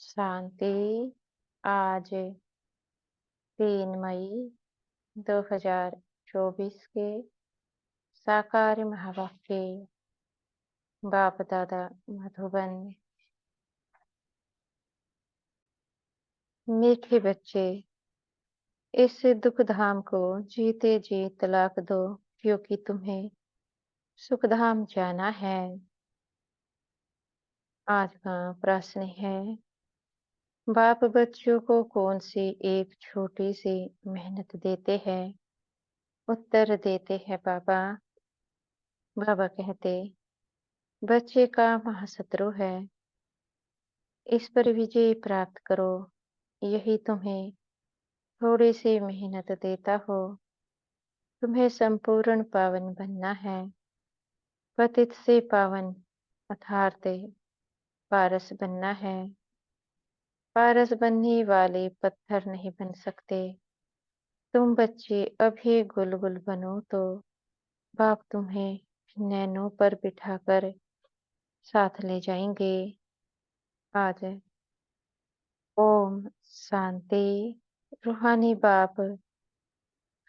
शांति। आज 3 मई 2024 के साकार महावाक्य बाप दादा मधुबन। मीठे बच्चे, इस दुख धाम को जीते जी तलाक दो, क्योंकि तुम्हें सुखधाम जाना है। आज का प्रश्न है, बाप बच्चों को कौन सी एक छोटी सी मेहनत देते हैं? उत्तर देते हैं बाबा। बाबा कहते, बच्चे का महाशत्रु है, इस पर विजय प्राप्त करो। यही तुम्हें थोड़ी सी मेहनत देता हो। तुम्हें संपूर्ण पावन बनना है, पतित से पावन अर्थात पारस बनना है। पारस बनने वाले पत्थर नहीं बन सकते। तुम बच्चे अभी गुलगुल बनो तो बाप तुम्हें नैनों पर बिठाकर साथ ले जाएंगे। आज ओम शांति। रूहानी बाप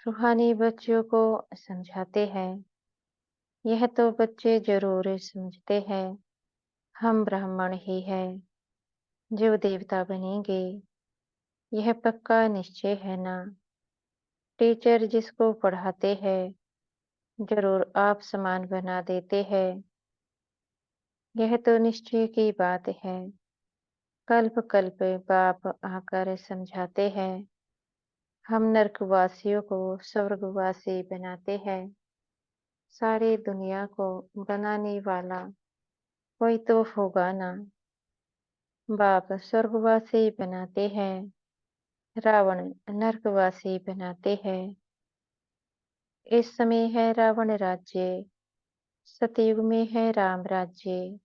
रूहानी बच्चों को समझाते हैं, यह तो बच्चे जरूर समझते हैं, हम ब्राह्मण ही हैं जो देवता बनेंगे, यह पक्का निश्चय है ना। टीचर जिसको पढ़ाते हैं जरूर आप समान बना देते हैं, यह तो निश्चय की बात है। कल्प कल्प बाप आकर समझाते हैं, हम नरकवासियों को स्वर्गवासी बनाते हैं। सारी दुनिया को बनाने वाला कोई तो होगा ना। बाप स्वर्गवासी बनाते हैं, रावण नरकवासी बनाते हैं। इस समय है रावण राज्य, सतयुग में है राम राज्य।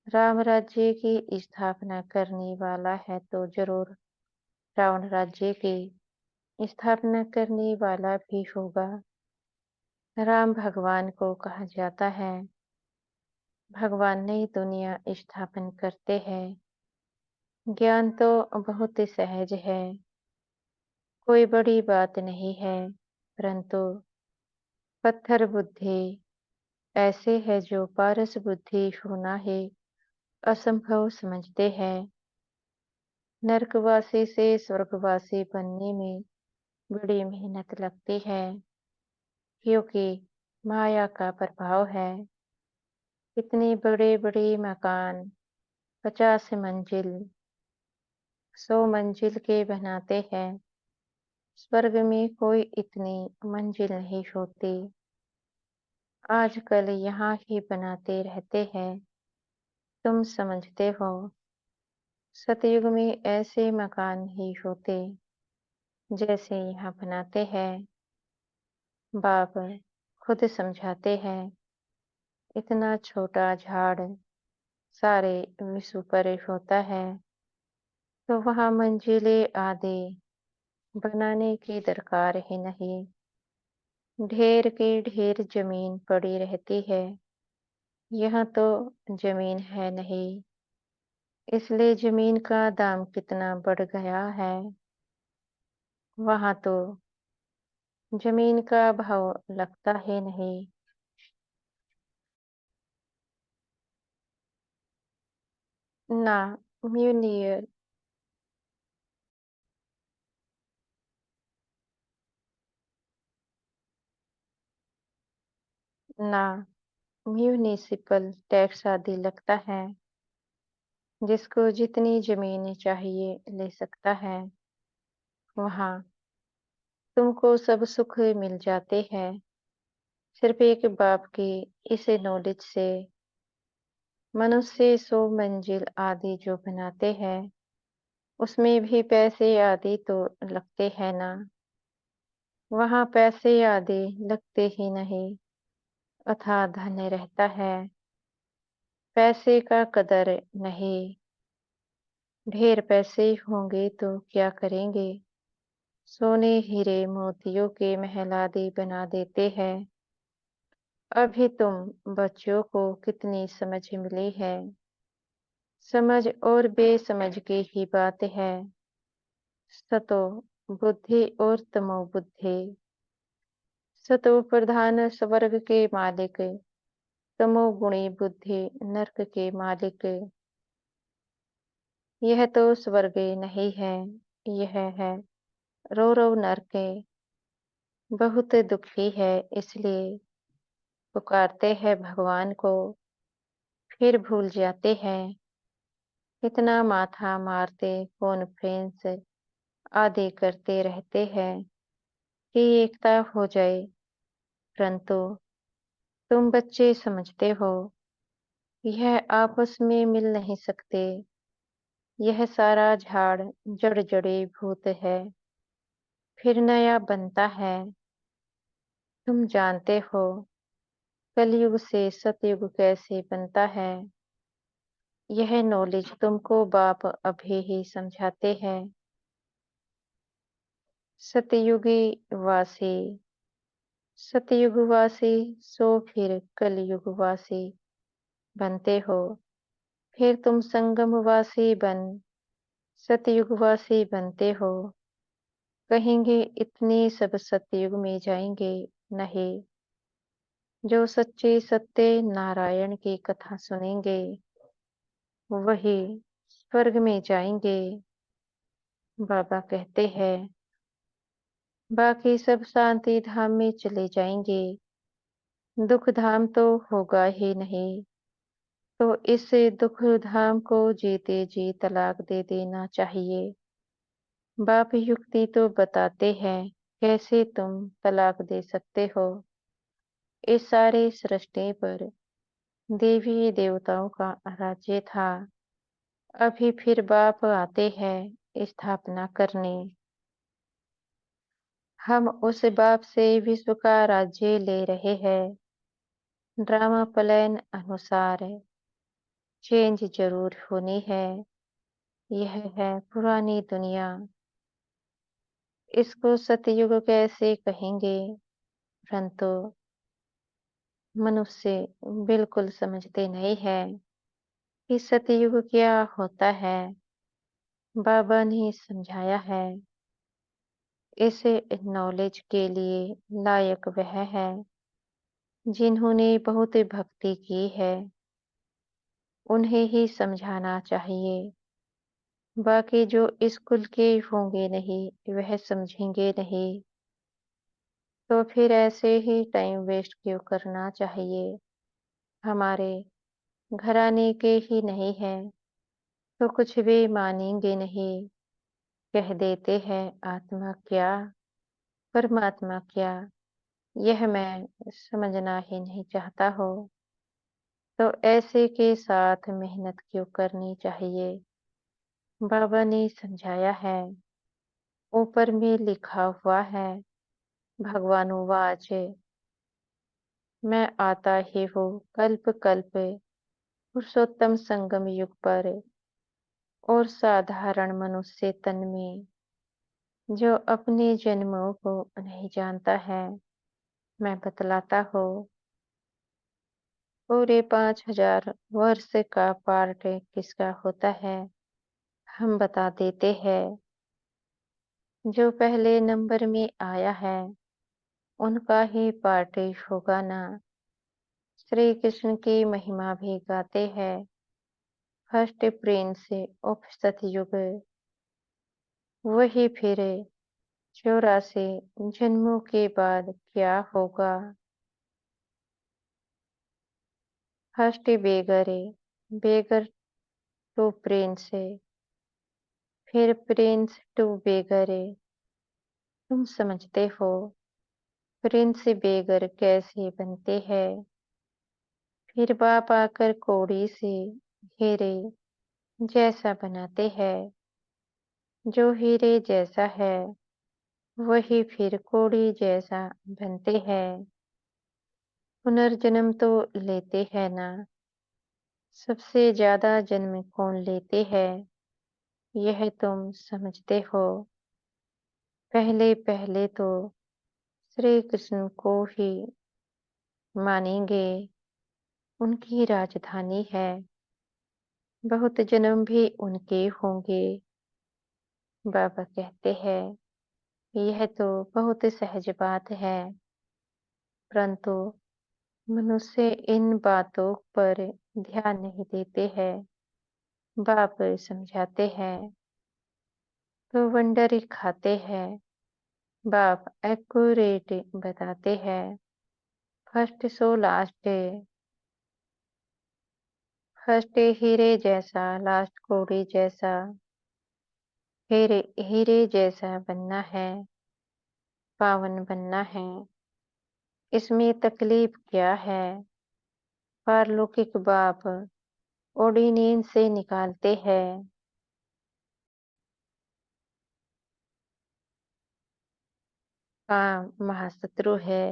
राम राज्य की स्थापना करने वाला है तो जरूर रावण राज्य की स्थापना करने वाला भी होगा। राम भगवान को कहा जाता है, भगवान नई दुनिया स्थापन करते हैं। ज्ञान तो बहुत ही सहज है, कोई बड़ी बात नहीं है, परंतु पत्थर बुद्धि ऐसे है जो पारस बुद्धि होना ही असंभव समझते हैं। नरकवासी से स्वर्गवासी बनने में बड़ी मेहनत लगती है, क्योंकि माया का प्रभाव है। इतने बड़े बड़े मकान 50 मंजिल 100 मंजिल के बनाते हैं, स्वर्ग में कोई इतनी मंजिल नहीं होती। आजकल यहाँ ही बनाते रहते हैं, तुम समझते हो। सतयुग में ऐसे मकान नहीं होते जैसे यहाँ बनाते हैं। बाप खुद समझाते हैं, इतना छोटा झाड़ सारे विश्व पर होता है, तो वहाँ मंजिलें आदि बनाने की दरकार ही नहीं। ढेर की ढेर जमीन पड़ी रहती है, यहाँ तो जमीन है नहीं, इसलिए जमीन का दाम कितना बढ़ गया है। वहाँ तो जमीन का भाव लगता ही नहीं। ना म्यूनियर ना म्यूनिसिपल टैक्स आदि लगता है। जिसको जितनी जमीन चाहिए ले सकता है। वहाँ तुमको सब सुख मिल जाते हैं, सिर्फ एक बाप की इस नॉलेज से। मनुष्य 100 मंजिल आदि जो बनाते हैं, उसमें भी पैसे आदि तो लगते हैं ना। वहाँ पैसे आदि लगते ही नहीं, अथाह धन्य रहता है। पैसे का कदर नहीं। ढेर पैसे होंगे तो क्या करेंगे? सोने हीरे मोतियों के महल आदि बना देते हैं। अभी तुम बच्चों को कितनी समझ मिली है, समझ और बेसमझ की ही बात है। सतो बुद्धि और तमो बुद्धि। सतो प्रधान स्वर्ग के मालिक, तमोगुणी बुद्धि नरक के मालिक। यह तो स्वर्ग नहीं है, यह है रो रो नरक। बहुत दुखी है इसलिए पुकारते हैं भगवान को, फिर भूल जाते हैं। इतना माथा मारते कॉन्फ्रेंस आदि करते रहते हैं कि एकता हो जाए, परंतु तुम बच्चे समझते हो यह आपस में मिल नहीं सकते। यह सारा झाड़ जड़ जड़ी भूत है, फिर नया बनता है। तुम जानते हो कलयुग से सतयुग कैसे बनता है। यह नॉलेज तुमको बाप अभी ही समझाते हैं। सतयुगी वासी, सतयुगवासी सो फिर कलयुगवासी बनते हो। फिर तुम संगमवासी बन सतयुगवासी बनते हो। कहेंगे इतने सब सतयुग में जाएंगे, नहीं। जो सच्चे सत्य नारायण की कथा सुनेंगे वही स्वर्ग में जाएंगे। बाबा कहते हैं बाकी सब शांति धाम में चले जाएंगे, दुख धाम तो होगा ही नहीं। तो इस दुख धाम को जीते जी तलाक दे देना चाहिए। बाप युक्ति तो बताते हैं कैसे तुम तलाक दे सकते हो। इस सारे सृष्टि पर देवी देवताओं का राज्य था। अभी फिर बाप आते हैं स्थापना करने। हम उस बाप से विश्व का राज्य ले रहे हैं। ड्रामा प्लान अनुसार चेंज जरूर होनी है। यह है पुरानी दुनिया। इसको सतयुग कैसे कहेंगे, परंतु मनुष्य बिल्कुल समझते नहीं है कि सतयुग क्या होता है। बाबा ने समझाया है। इस नॉलेज के लिए लायक वह है जिन्होंने बहुत भक्ति की है, उन्हें ही समझाना चाहिए। बाकी जो स्कूल के होंगे नहीं वह समझेंगे नहीं, तो फिर ऐसे ही टाइम वेस्ट क्यों करना चाहिए। हमारे घराने के ही नहीं है तो कुछ भी मानेंगे नहीं। कह देते हैं आत्मा क्या परमात्मा क्या, यह मैं समझना ही नहीं चाहता हो। तो ऐसे के साथ मेहनत क्यों करनी चाहिए। बाबा ने समझाया है। ऊपर में लिखा हुआ है भगवानुवाच, मैं आता ही हूँ कल्प कल्प पुरुषोत्तम संगम युग पर और साधारण मनुष्य तन में। जो अपने जन्मों को नहीं जानता है मैं बतलाता हूँ। पूरे 5000 वर्ष का पार्ट किसका होता है हम बता देते हैं। जो पहले नंबर में आया है उनका ही पार्ट होगा ना। श्री कृष्ण की महिमा भी गाते हैं। फर्स्ट प्रिंस ऑफ सतयुग, वही फिर 84 जन्मों के बाद क्या होगा। First beggar, beggar to prince, फिर प्रिंस टू बेगर। तुम समझते हो प्रिंस बेगर कैसे बनते हैं। फिर बाप आकर कौड़ी से हीरे जैसा बनाते हैं। जो हीरे जैसा है वही फिर कौड़ी जैसा बनते हैं। पुनर्जन्म तो लेते हैं ना। सबसे ज्यादा जन्म कौन लेते हैं यह तुम समझते हो। पहले पहले तो श्री कृष्ण को ही मानेंगे, उनकी राजधानी है। बहुत जन्म भी उनके होंगे। बाबा कहते हैं, यह तो बहुत सहज बात है, परंतु मनुष्य इन बातों पर ध्यान नहीं देते हैं। बाप समझाते हैं तो वंडर खाते हैं। बाप एक्यूरेट बताते हैं, फर्स्ट सो लास्ट। फर्स्ट हीरे जैसा, लास्ट कोड़ी जैसा। हीरे हीरे जैसा बनना है, पावन बनना है। इसमें तकलीफ क्या है? पारलौकिक बाप ऑर्डिनेंस से निकालते हैं। काम महाशत्रु है।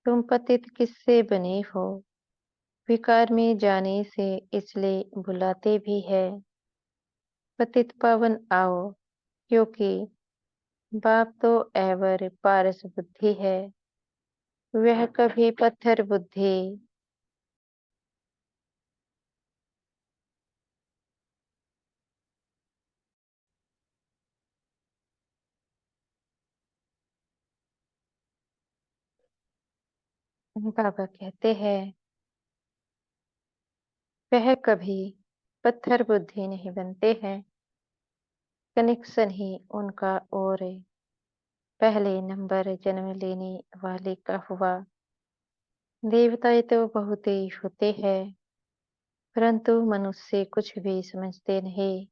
तुम पतित किससे बने हो? विकार में जाने से इसलिए बुलाते भी है, पतित पावन आओ, क्योंकि बाप तो एवर पारस बुद्धि है, वह कभी पत्थर बुद्धि। बाबा कहते हैं, वह कभी पत्थर बुद्धि नहीं बनते हैं। कनेक्शन ही उनका और पहले नंबर जन्म लेने वाले का हुआ। देवताएं तो बहुत ही होते हैं, परंतु मनुष्य कुछ भी समझते नहीं।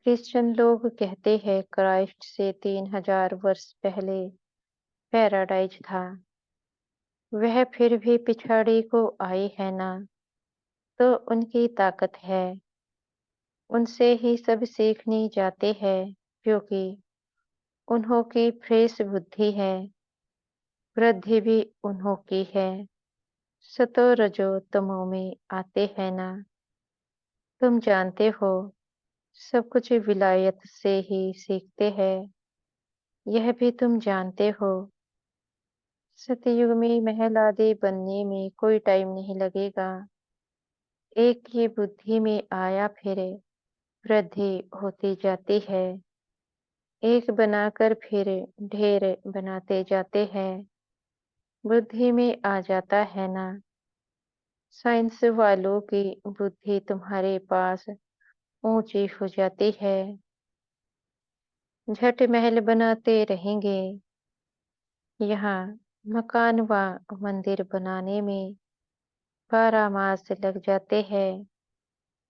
क्रिश्चियन लोग कहते हैं क्राइस्ट से 3000 वर्ष पहले पैराडाइज था। वह फिर भी पिछाड़ी को आए है ना, तो उनकी ताकत है। उनसे ही सब सीखने जाते हैं, क्योंकि उन्हों की फ्रेश बुद्धि है। वृद्धि भी उन्हों की है। सतो रजो तमो में आते हैं ना। तुम जानते हो, सब कुछ विलायत से ही सीखते हैं। यह भी तुम जानते हो, सतयुग में महल आदि बनने में कोई टाइम नहीं लगेगा। एक ही बुद्धि में आया फिर वृद्धि होती जाती है। एक बनाकर फिर ढेर बनाते जाते हैं। बुद्धि में आ जाता है ना। साइंस वालों की बुद्धि तुम्हारे पास ऊंची हो जाती है। झट महल बनाते रहेंगे। यहाँ मकान व मंदिर बनाने में 12 मास लग जाते हैं।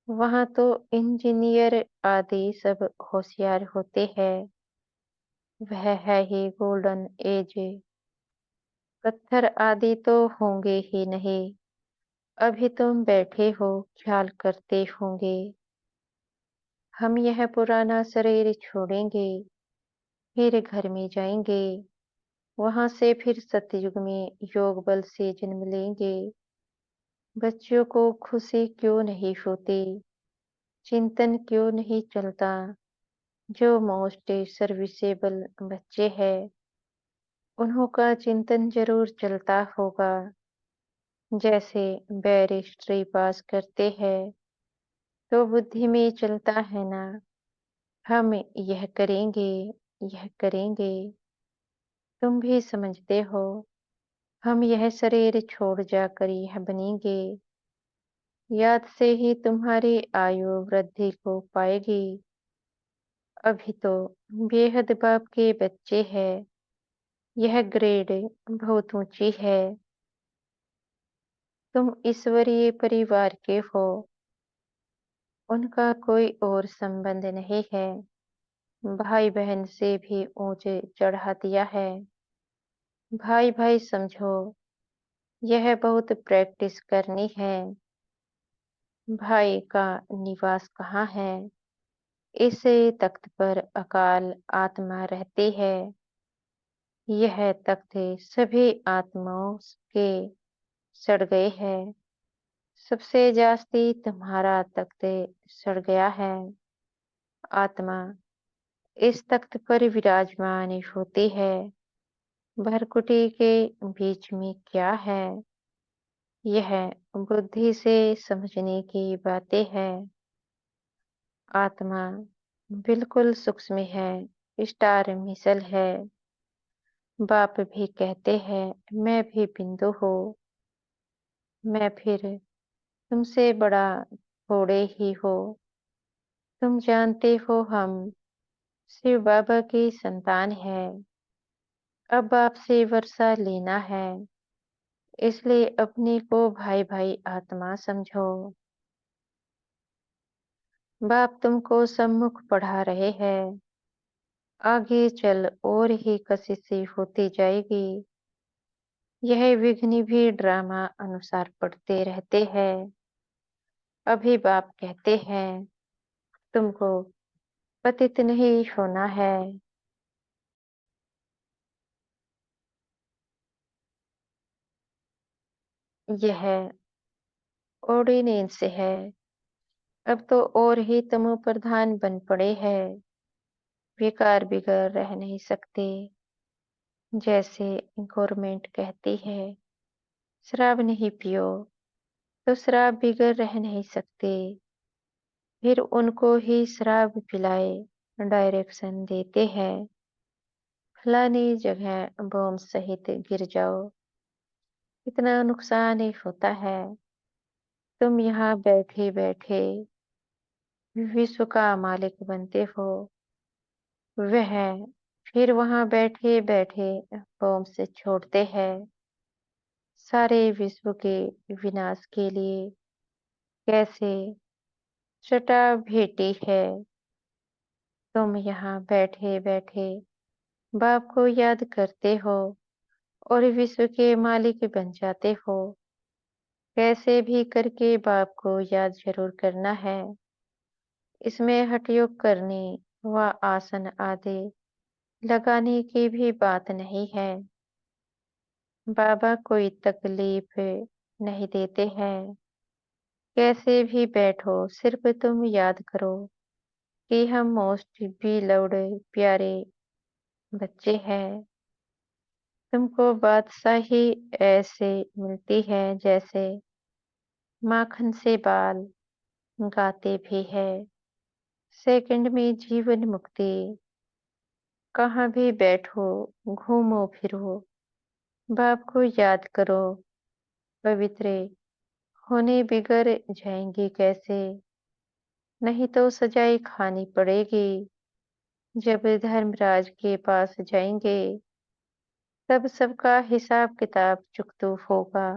वहाँ तो इंजीनियर आदि सब होशियार होते हैं। वह है ही गोल्डन एज। पत्थर आदि तो होंगे ही नहीं। अभी तुम बैठे हो, ख्याल करते होंगे, हम यह पुराना शरीर छोड़ेंगे, फिर घर में जाएंगे। वहां से फिर सतयुग में योग बल से जन्म लेंगे। बच्चों को खुशी क्यों नहीं होती? चिंतन क्यों नहीं चलता? जो मोस्ट सर्विसेबल बच्चे हैं, उन्हों का चिंतन जरूर चलता होगा। जैसे बैरिस्ट्री पास करते हैं, तो बुद्धि में चलता है ना, हम यह करेंगे, यह करेंगे। तुम भी समझते हो, हम यह शरीर छोड़ जाकर यह बनेंगे। याद से ही तुम्हारी आयु वृद्धि को पाएगी। अभी तो बेहद बाप के बच्चे हैं। यह ग्रेड बहुत ऊंची है। तुम ईश्वरीय परिवार के हो। उनका कोई और संबंध नहीं है। भाई बहन से भी ऊंचे चढ़ा दिया है। भाई भाई समझो, यह बहुत प्रैक्टिस करनी है। भाई का निवास कहाँ है? इस तख्त पर अकाल आत्मा रहती है। यह तख्त सभी आत्माओं के सड़ गए है। सबसे जास्ती तुम्हारा तख्त सड़ गया है। आत्मा इस तख्त पर विराजमान होती है। भरकुटी के बीच में क्या है? यह बुद्धि से समझने की बातें हैं। आत्मा बिल्कुल सूक्ष्म है, स्टार मिसल है। बाप भी कहते हैं, मैं भी बिंदु हूँ। मैं फिर तुमसे बड़ा थोड़े ही हो। तुम जानते हो हम शिव बाबा की संतान है। अब आपसे वर्षा लेना है, इसलिए अपने को भाई भाई आत्मा समझो। बाप तुमको सम्मुख पढ़ा रहे हैं। आगे चल और ही कशिशें होती जाएगी। यह विघ्न भी ड्रामा अनुसार पढ़ते रहते हैं। अभी बाप कहते हैं, तुमको पतित नहीं होना है। यह ऑर्डिनेंस है। अब तो और ही तमो प्रधान बन पड़े हैं। बेकार बिगड़ रह नहीं सकते। जैसे गवर्नमेंट कहती है, शराब नहीं पियो, तो शराब बिगड़ रह नहीं सकते। फिर उनको ही शराब पिलाए डायरेक्शन देते हैं, फलानी जगह बम सहित गिर जाओ, इतना नुकसान ही होता है। तुम यहाँ बैठे बैठे विश्व का मालिक बनते हो। वह फिर वहाँ बैठे बैठे बम से छोड़ते हैं, सारे विश्व के विनाश के लिए। कैसे सटा भेटी है। तुम यहाँ बैठे बैठे बाप को याद करते हो और विश्व के मालिक बन जाते हो। कैसे भी करके बाप को याद जरूर करना है। इसमें हठयोग करने व आसन आदि लगाने की भी बात नहीं है। बाबा कोई तकलीफ नहीं देते हैं। कैसे भी बैठो, सिर्फ तुम याद करो कि हम मोस्ट बीलव्ड प्यारे बच्चे हैं। तुमको बादशाही ऐसे मिलती है जैसे माखन से बाल गाते भी है। सेकंड में जीवन मुक्ति। कहाँ भी बैठो, घूमो फिरो, बाप को याद करो। पवित्र होने बिगड़ जाएंगे कैसे। नहीं तो सजाएं खानी पड़ेगी। जब धर्मराज के पास जाएंगे, तब सबका हिसाब किताब चुकतू होगा।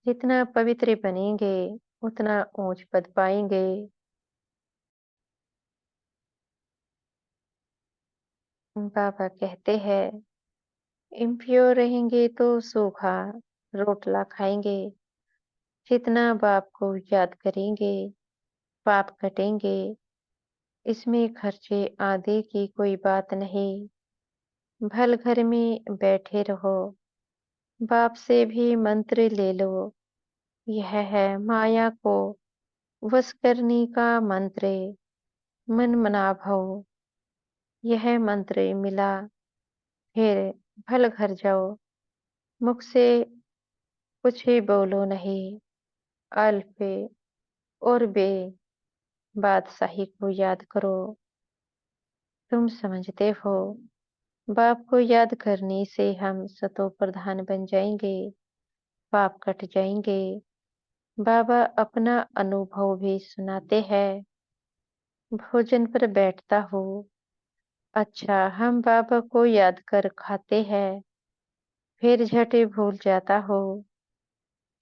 जितना पवित्र बनेंगे, उतना ऊंच पद पाएंगे। बाबा कहते हैं, इम्प्योर रहेंगे तो सूखा रोटला खाएंगे। जितना बाप को याद करेंगे, पाप कटेंगे। इसमें खर्चे आदि की कोई बात नहीं। भल घर में बैठे रहो, बाप से भी मंत्र ले लो। यह है माया को वश करने का मंत्र। मन मना भव। यह मंत्र मिला, फिर भल घर जाओ। मुख से कुछ ही बोलो नहीं। अल्फ और बे बादशाही को याद करो। तुम समझते हो, बाप को याद करने से हम सतो प्रधान बन जाएंगे, पाप कट जाएंगे। बाबा अपना अनुभव भी सुनाते हैं। भोजन पर बैठता हूँ। अच्छा, हम बाबा को याद कर खाते हैं, फिर झट भूल जाता हूँ,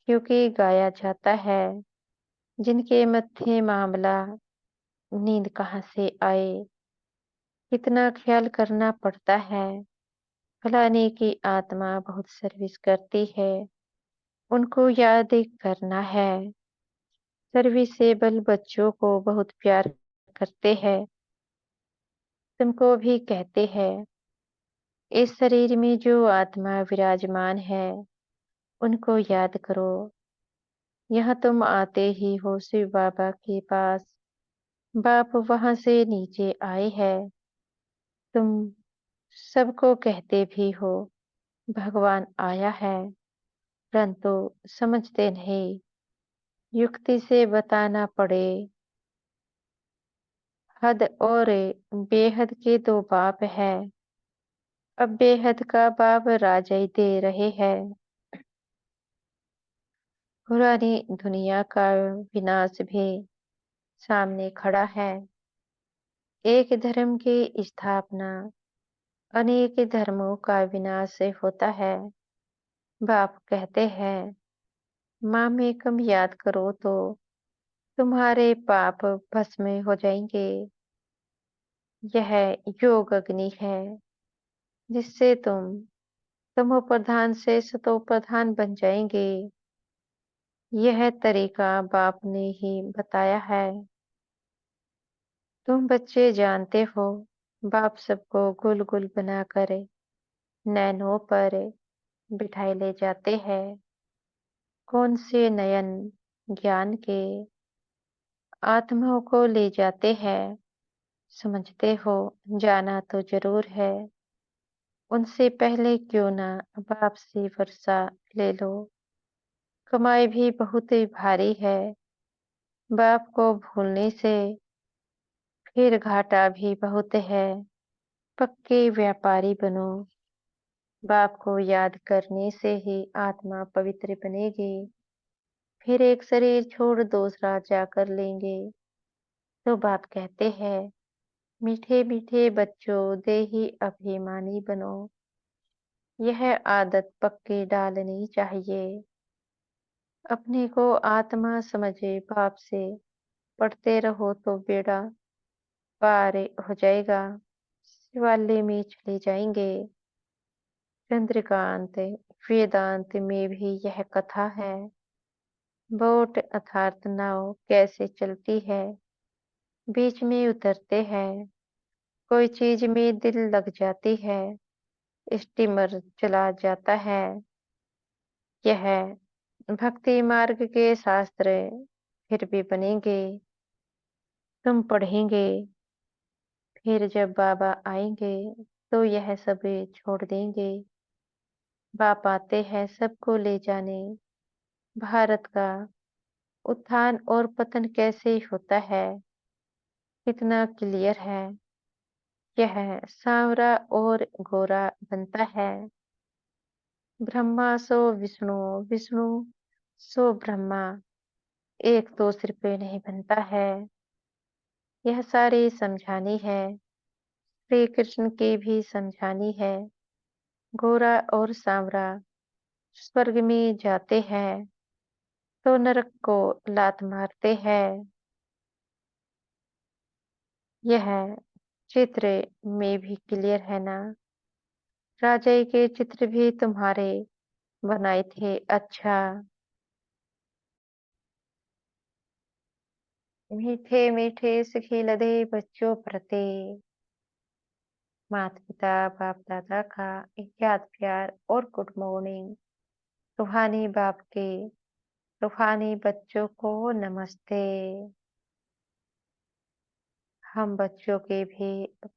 क्योंकि गाया जाता है, जिनके मत्थे मामला नींद कहाँ से आए। कितना ख्याल करना पड़ता है। फलाने की आत्मा बहुत सर्विस करती है, उनको याद करना है। सर्विसेबल बच्चों को बहुत प्यार करते हैं। तुमको भी कहते हैं, इस शरीर में जो आत्मा विराजमान है, उनको याद करो। यहाँ तुम आते ही हो शिव बाबा के पास। बाप वहां से नीचे आए हैं। तुम सबको कहते भी हो, भगवान आया है। परंतु समझते नहीं। युक्ति से बताना पड़े। हद और बेहद के दो बाप है। अब बेहद का बाप राजाई दे रहे हैं। पुरानी दुनिया का विनाश भी सामने खड़ा है। एक धर्म की स्थापना अनेक धर्मों का विनाश से होता है। बाप कहते हैं, माँ में कम याद करो तो तुम्हारे पाप भस्म हो जाएंगे। यह योग अग्नि है जिससे तुम तमो प्रधान से सतो प्रधान बन जाएंगे। यह तरीका बाप ने ही बताया है। तुम बच्चे जानते हो, बाप सबको गुल गुल बनाकर नैनों पर बिठाए ले जाते हैं। कौन से नयन ज्ञान के आत्माओं को ले जाते हैं। समझते हो, जाना तो जरूर है। उनसे पहले क्यों ना बाप से वर्षा ले लो। कमाई भी बहुत ही भारी है। बाप को भूलने से फिर घाटा भी बहुत है। पक्के व्यापारी बनो। बाप को याद करने से ही आत्मा पवित्र बनेगी। फिर एक शरीर छोड़ दूसरा जाकर लेंगे। तो बाप कहते हैं, मीठे मीठे बच्चों देही अभिमानी बनो। यह आदत पक्की डालनी चाहिए। अपने को आत्मा समझे बाप से पढ़ते रहो तो बेड़ा पार हो जाएगा। शिवालय में चले जाएंगे। चंद्रकांत वेदांत में भी यह कथा है। बोट अर्थात नाव कैसे चलती है, बीच में उतरते हैं। कोई चीज में दिल लग जाती है, स्टीमर चला जाता है। यह भक्ति मार्ग के शास्त्र फिर भी बनेंगे। तुम पढ़ेंगे, फिर जब बाबा आएंगे तो यह सब छोड़ देंगे। बाप आते हैं सबको ले जाने। भारत का उत्थान और पतन कैसे होता है, कितना क्लियर है। यह सांवरा और गोरा बनता है। ब्रह्मा सो विष्णु, विष्णु सो ब्रह्मा, एक तो सिर पे नहीं बनता है। यह सारी समझानी है। श्री कृष्ण की भी समझानी है। गोरा और सांवरा स्वर्ग में जाते हैं तो नरक को लात मारते हैं। यह चित्र में भी क्लियर है ना। राजाई के चित्र भी तुम्हारे बनाए थे। अच्छा, मीठे मीठे सखी लदे बच्चों प्रति माता पिता बाप दादा का याद प्यार और गुड मॉर्निंग। रूहानी बाप के रूहानी बच्चों को नमस्ते। हम बच्चों के भी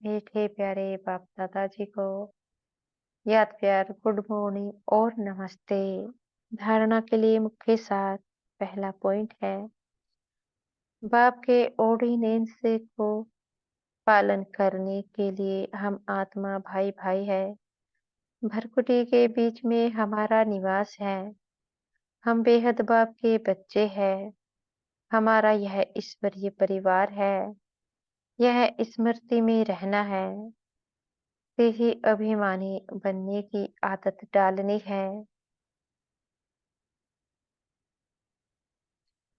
मीठे प्यारे बाप दादाजी को याद प्यार गुड मॉर्निंग और नमस्ते। धारणा के लिए मुख्य सार पहला पॉइंट है, बाप के ऑर्डिनेंस को पालन करने के लिए हम आत्मा भाई भाई है। भरकुटी के बीच में हमारा निवास है। हम बेहद बाप के बच्चे हैं। हमारा यह ईश्वरीय परिवार है। यह स्मृति में रहना है। से ही अभिमानी बनने की आदत डालनी है।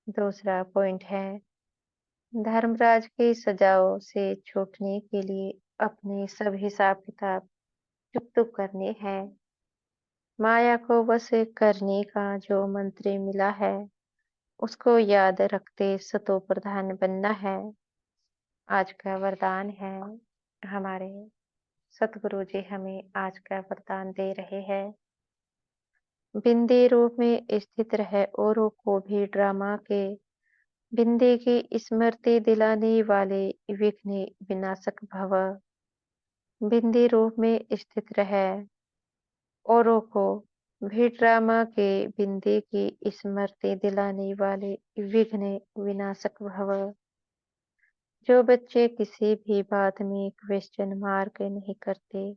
दूसरा पॉइंट है, धर्मराज की सजाओं से छूटने के लिए अपने सब हिसाब किताब चुप करने हैं। माया को वश करने का जो मंत्र मिला है उसको याद रखते सतो प्रधान बनना है। आज का वरदान है, हमारे सतगुरु जी हमें आज का वरदान दे रहे हैं। बिंदी रूप में स्थित रहे औरों को भी ड्रामा के बिंदी की स्मृति दिलाने वाले विघ्न विनाशक भव। बिंदी रूप में स्थित रहे औरों को भिड्रामा के बिंदी की स्मृति दिलाने वाले विघ्न विनाशक भव। जो बच्चे किसी भी बात में क्वेश्चन मार्क नहीं करते,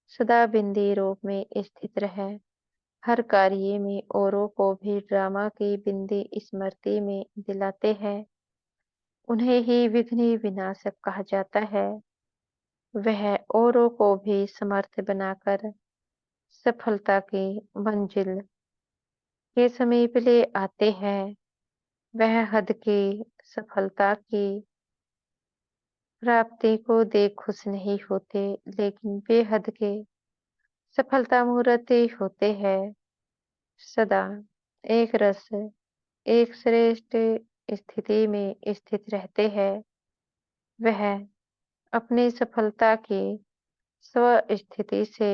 सदा बिंदी रूप में स्थित रहे, हर कार्य में औरों को भी ड्रामा की बिंदी स्मृति में दिलाते हैं, उन्हें ही विघ्न विनाशक कहा जाता है। वह औरों को भी समर्थ बनाकर सफलता की मंजिल के समीप ले आते हैं। वह हद की सफलता की प्राप्ति को देख खुश नहीं होते, लेकिन बेहद के सफलता मुहूर्त होते हैं। सदा एक रस, एक श्रेष्ठ स्थिति में स्थित रहते हैं। वह अपनी सफलता की स्व स्थिति से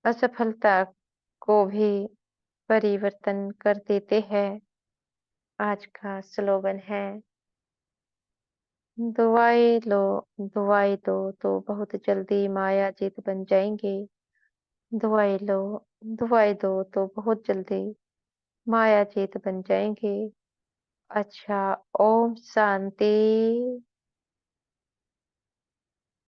असफलता को भी परिवर्तन कर देते हैं। आज का स्लोगन है, दुआएं लो, दुआएं दो तो बहुत जल्दी मायाजीत बन जाएंगे। दुआएं लो, दुआएं दो तो बहुत जल्दी मायाजीत बन जाएंगे। अच्छा, ओम शांति।